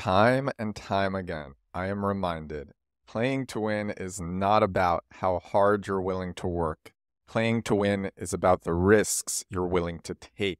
Time and time again, I am reminded playing to win is not about how hard you're willing to work. Playing to win is about the risks you're willing to take.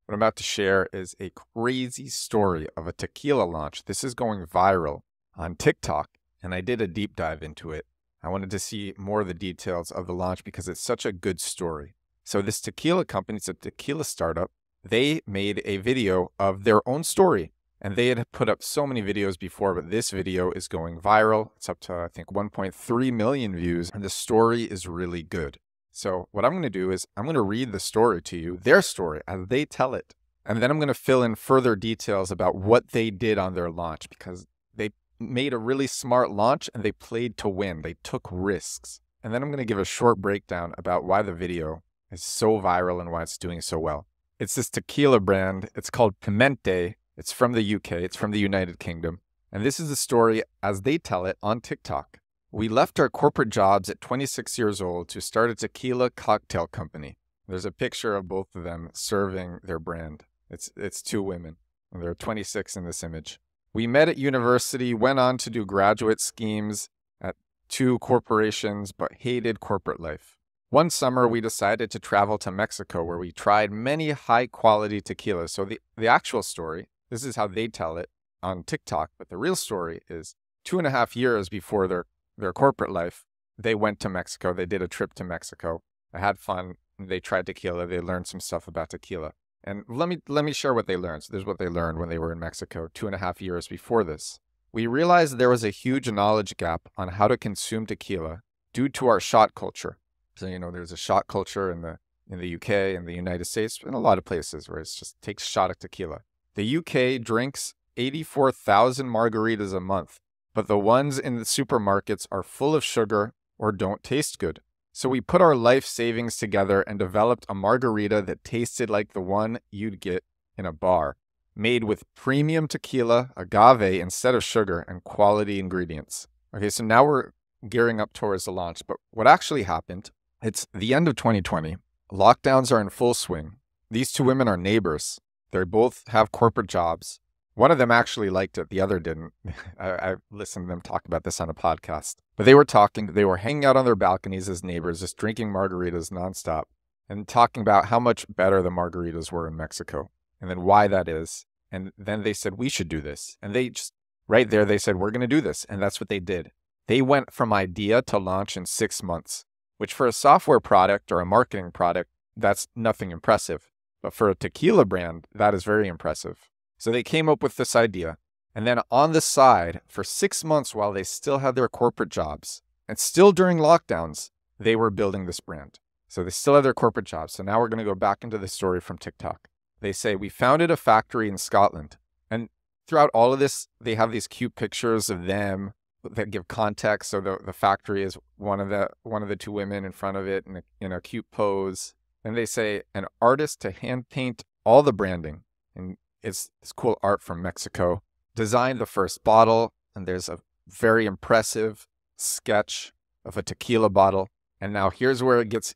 What I'm about to share is a crazy story of a tequila launch. This is going viral on TikTok, and I did a deep dive into it. I wanted to see more of the details of the launch because it's such a good story. So this tequila company, it's a tequila startup, they made a video of their own story. And they had put up so many videos before, but this video is going viral. It's up to, I think, 1.3 million views, and the story is really good. So what I'm going to do is I'm going to read the story to you, their story, as they tell it. And then I'm going to fill in further details about what they did on their launch, because they made a really smart launch and they played to win. They took risks. And then I'm going to give a short breakdown about why the video is so viral and why it's doing so well. It's this tequila brand. It's called Pimentae. It's from the UK, it's from the United Kingdom, and this is the story as they tell it on TikTok. We left our corporate jobs at 26 years old to start a tequila cocktail company. There's a picture of both of them serving their brand. It's two women, and they're 26 in this image. We met at university, went on to do graduate schemes at two corporations, but hated corporate life. One summer, we decided to travel to Mexico, where we tried many high-quality tequilas. So the actual story, this is how they tell it on TikTok, but the real story is 2.5 years before their corporate life, they went to Mexico. They did a trip to Mexico. They had fun. They tried tequila. They learned some stuff about tequila. And let me share what they learned. So this is what they learned when they were in Mexico 2.5 years before this. We realized there was a huge knowledge gap on how to consume tequila due to our shot culture. So, there's a shot culture in the UK and the United States, in a lot of places where it's just takes a shot of tequila. The UK drinks 84,000 margaritas a month, but the ones in the supermarkets are full of sugar or don't taste good. So we put our life savings together and developed a margarita that tasted like the one you'd get in a bar, made with premium tequila, agave instead of sugar, and quality ingredients. Okay, so now we're gearing up towards the launch, but what actually happened, it's the end of 2020. Lockdowns are in full swing. These two women are neighbors. They both have corporate jobs. One of them actually liked it. The other didn't. I listened to them talk about this on a podcast. But they were hanging out on their balconies as neighbors, just drinking margaritas nonstop and talking about how much better the margaritas were in Mexico and then why that is. And then they said, we should do this. And they just, right there, they said, we're going to do this. And that's what they did. They went from idea to launch in 6 months, which for a software product or a marketing product, that's nothing impressive. But for a tequila brand, that is very impressive. So they came up with this idea. And then on the side, for 6 months while they still had their corporate jobs, and still during lockdowns, they were building this brand. So they still had their corporate jobs. So now we're going to go back into the story from TikTok. They say, we founded a factory in Scotland. And throughout all of this, they have these cute pictures of them that give context. So the factory is one of the two women in front of it in a cute pose. And they say an artist to hand paint all the branding. And it's cool art from Mexico. Designed the first bottle. And there's a very impressive sketch of a tequila bottle. And now here's where it gets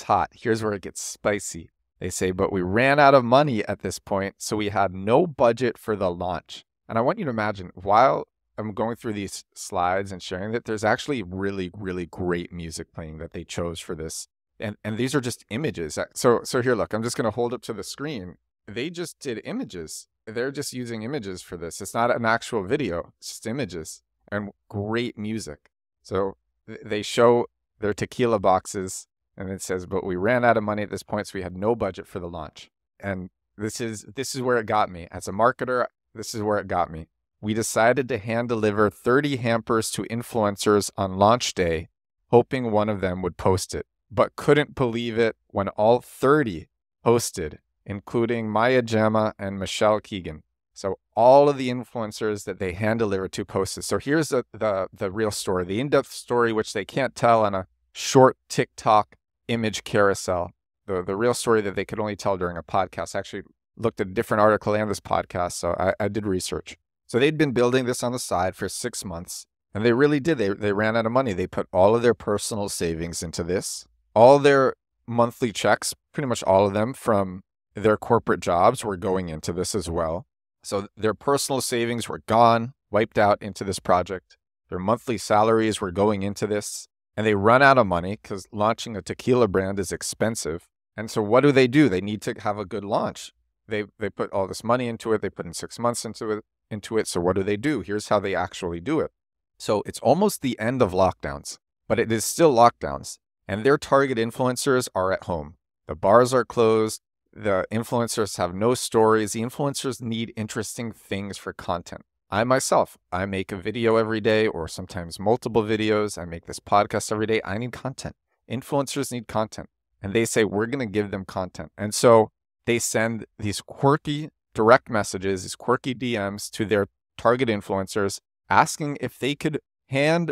hot. Here's where it gets spicy. They say, but we ran out of money at this point, so we had no budget for the launch. And I want you to imagine, while I'm going through these slides and sharing that, there's actually really, really great music playing that they chose for this. And these are just images. So here, look, I'm just going to hold up to the screen. They just did images. They're just using images for this. It's not an actual video. It's just images and great music. So they show their tequila boxes and it says, but we ran out of money at this point, so we had no budget for the launch. And this is where it got me. As a marketer, this is where it got me. We decided to hand deliver 30 hampers to influencers on launch day, hoping one of them would post it. But couldn't believe it when all 30 posted, including Maya Jama and Michelle Keegan. So all of the influencers that they hand delivered to posted. So here's the real story, the in-depth story, which they can't tell on a short TikTok image carousel. The real story that they could only tell during a podcast. I actually looked at a different article and this podcast, so I did research. So they'd been building this on the side for 6 months, and they really did. They ran out of money. They put all of their personal savings into this. All their monthly checks, pretty much all of them from their corporate jobs, were going into this as well. So their personal savings were gone, wiped out into this project. Their monthly salaries were going into this, and they run out of money because launching a tequila brand is expensive. And so what do? They need to have a good launch. They put all this money into it. They put in 6 months into it. So what do? Here's how they actually do it. So it's almost the end of lockdowns, but it is still lockdowns. And their target influencers are at home. The bars are closed. The influencers have no stories. The influencers need interesting things for content. I myself, I make a video every day or sometimes multiple videos. I make this podcast every day. I need content. Influencers need content. And they say, we're going to give them content. And so they send these quirky direct messages, these quirky DMs to their target influencers, asking if they could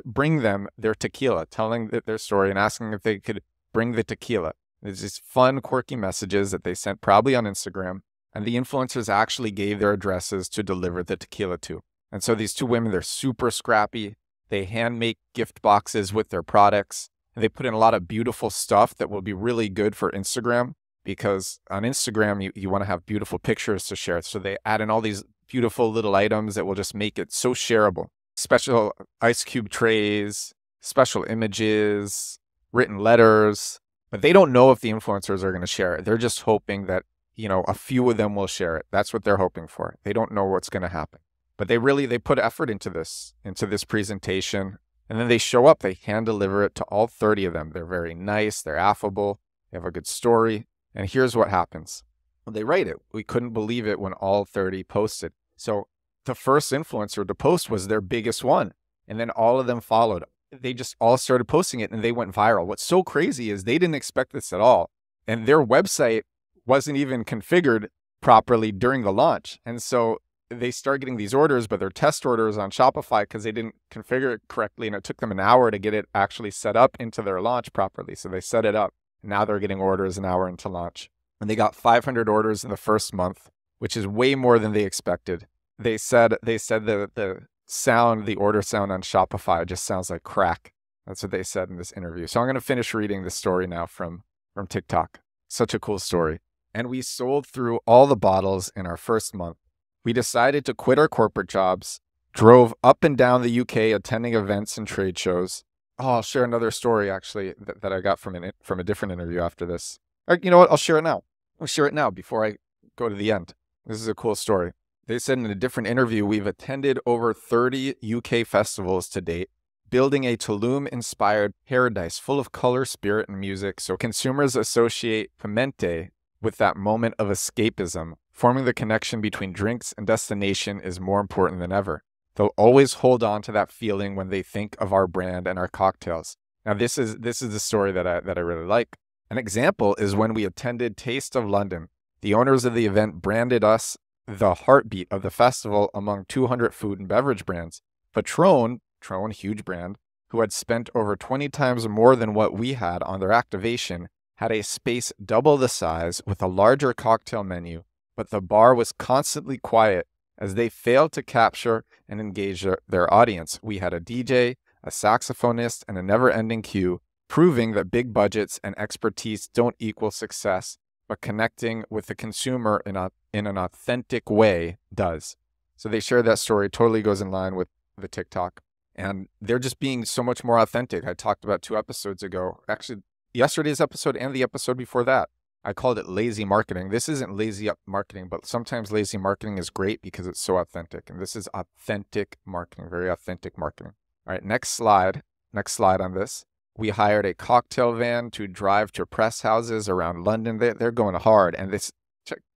bring them their tequila, telling their story and asking if they could bring the tequila. There's these fun, quirky messages that they sent probably on Instagram. And the influencers actually gave their addresses to deliver the tequila to. And so these two women, they're super scrappy. They hand make gift boxes with their products. And they put in a lot of beautiful stuff that will be really good for Instagram, because on Instagram, you want to have beautiful pictures to share. So they add in all these beautiful little items that will just make it so shareable. Special ice cube trays, special images, written letters. But they don't know if the influencers are going to share it. They're just hoping that, a few of them will share it. That's what they're hoping for. They don't know what's going to happen. But they put effort into this presentation. And then they show up, they hand deliver it to all 30 of them. They're very nice, they're affable, they have a good story. And here's what happens. Well, they write it. We couldn't believe it when all 30 posted. So the first influencer to post was their biggest one. And then all of them followed. They just all started posting it and they went viral. What's so crazy is they didn't expect this at all. And their website wasn't even configured properly during the launch. And so they start getting these orders, but they're test orders on Shopify because they didn't configure it correctly. And it took them an hour to get it actually set up into their launch properly. So they set it up. Now they're getting orders an hour into launch. And they got 500 orders in the first month, which is way more than they expected. They said the order sound on Shopify just sounds like crack. That's what they said in this interview. So I'm going to finish reading this story now from TikTok. Such a cool story. And we sold through all the bottles in our first month. We decided to quit our corporate jobs, drove up and down the UK attending events and trade shows. Oh, I'll share another story actually that I got from a different interview after this. You know what? I'll share it now. I'll share it now before I go to the end. This is a cool story. They said in a different interview, we've attended over 30 UK festivals to date, building a Tulum-inspired paradise full of color, spirit, and music so consumers associate Pimentae with that moment of escapism. Forming the connection between drinks and destination is more important than ever. They'll always hold on to that feeling when they think of our brand and our cocktails. Now, this is the story that I really like. An example is when we attended Taste of London. The owners of the event branded us the heartbeat of the festival among 200 food and beverage brands. Patron, huge brand, who had spent over 20 times more than what we had on their activation, had a space double the size with a larger cocktail menu, but the bar was constantly quiet as they failed to capture and engage their audience. We had a DJ, a saxophonist, and a never-ending queue, proving that big budgets and expertise don't equal success, but connecting with the consumer in an authentic way does. So they shared that story, totally goes in line with the TikTok. And they're just being so much more authentic. I talked about 2 episodes ago, actually yesterday's episode and the episode before that. I called it lazy marketing. This isn't lazy marketing, but sometimes lazy marketing is great because it's so authentic. And this is authentic marketing, very authentic marketing. All right, next slide on this. We hired a cocktail van to drive to press houses around London. They're going hard. And this,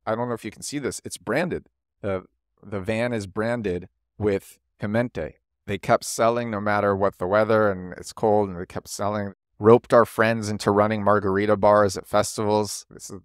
I don't know if you can see this, it's branded. The van is branded with Pimentae. They kept selling no matter what the weather, and it's cold, and they kept selling. Roped our friends into running margarita bars at festivals. This is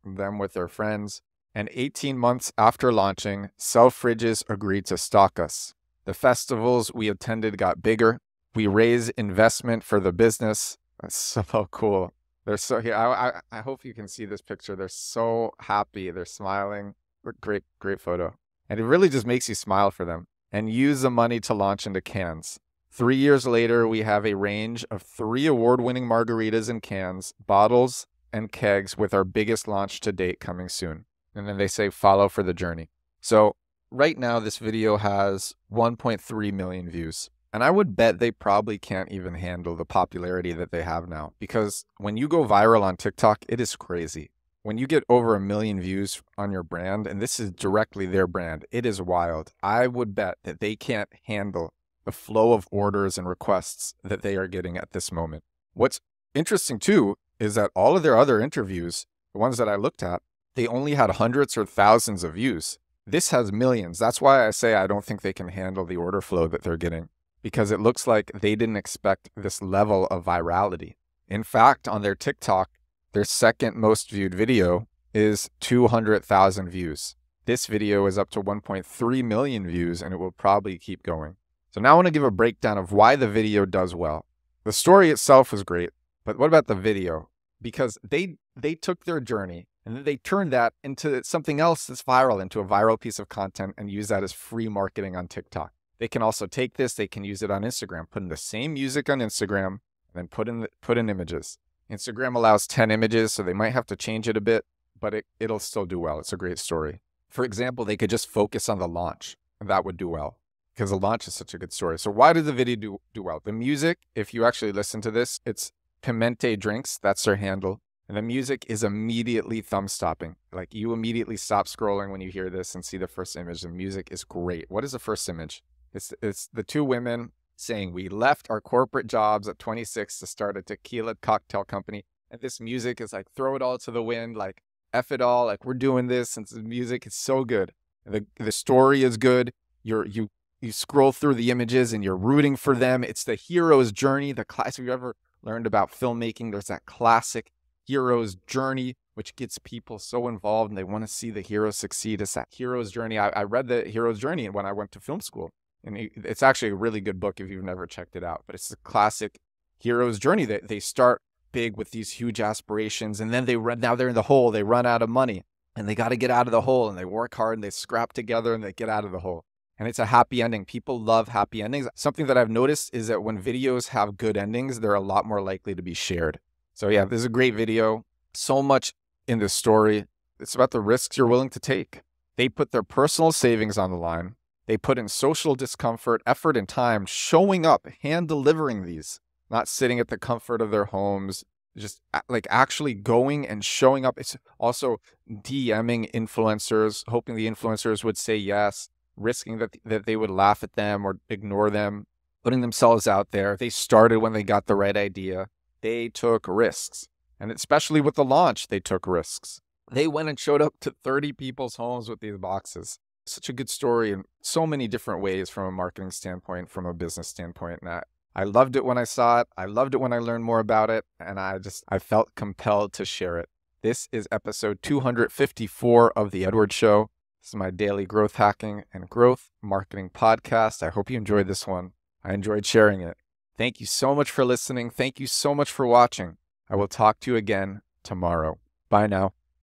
them with their friends. And 18 months after launching, Selfridges agreed to stock us. The festivals we attended got bigger. We raised investment for the business. That's so cool. They're so here. I hope you can see this picture. They're so happy. They're smiling. Great photo. And it really just makes you smile for them. And use the money to launch into cans. 3 years later, we have a range of 3 award-winning margaritas in cans, bottles, and kegs with our biggest launch to date coming soon. And then they say, follow for the journey. So right now this video has 1.3 million views. And I would bet they probably can't even handle the popularity that they have now, because when you go viral on TikTok, it is crazy. When you get over 1 million views on your brand, and this is directly their brand, it is wild. I would bet that they can't handle the flow of orders and requests that they are getting at this moment. What's interesting too is that all of their other interviews, the ones that I looked at, they only had hundreds or thousands of views. This has millions. That's why I say I don't think they can handle the order flow that they're getting, because it looks like they didn't expect this level of virality. In fact, on their TikTok, their second most viewed video is 200,000 views. This video is up to 1.3 million views, and it will probably keep going. So now I want to give a breakdown of why the video does well. The story itself was great, but what about the video? Because they took their journey and then they turned that into something else that's viral, into a viral piece of content, and use that as free marketing on TikTok. They can also take this, they can use it on Instagram, put in the same music on Instagram, and then put in images. Instagram allows 10 images, so they might have to change it a bit, but it'll still do well. It's a great story. For example, they could just focus on the launch, and that would do well, because the launch is such a good story. So why did the video do well? The music, if you actually listen to this, it's Pimentae Drinks, that's their handle. And the music is immediately thumb-stopping. Like, you immediately stop scrolling when you hear this and see the first image. The music is great. What is the first image? It's the two women saying, "We left our corporate jobs at 26 to start a tequila cocktail company." And this music is like, throw it all to the wind, like, F it all, like, we're doing this. And the music is so good. The story is good. You scroll through the images and you're rooting for them. It's the hero's journey, the class. If you ever learned about filmmaking, there's that classic hero's journey, which gets people so involved and they want to see the hero succeed. It's that hero's journey. I read the hero's journey when I went to film school. And it's actually a really good book if you've never checked it out. But it's the classic hero's journey. They start big with these huge aspirations, and then now they're in the hole. They run out of money, and they got to get out of the hole, and they work hard, and they scrap together, and they get out of the hole. And it's a happy ending. People love happy endings. Something that I've noticed is that when videos have good endings, they're a lot more likely to be shared. So yeah, this is a great video. So much in this story. It's about the risks you're willing to take. They put their personal savings on the line. They put in social discomfort, effort, and time showing up, hand delivering these, not sitting at the comfort of their homes, just like actually going and showing up. It's also DMing influencers, hoping the influencers would say yes, risking that they would laugh at them or ignore them, putting themselves out there. They started when they got the right idea. They took risks. And especially with the launch, they took risks. They went and showed up to 30 people's homes with these boxes. Such a good story in so many different ways, from a marketing standpoint, from a business standpoint. And I loved it when I saw it. I loved it when I learned more about it. And I felt compelled to share it. This is episode 254 of The Edward Show. This is my daily growth hacking and growth marketing podcast. I hope you enjoyed this one. I enjoyed sharing it. Thank you so much for listening. Thank you so much for watching. I will talk to you again tomorrow. Bye now.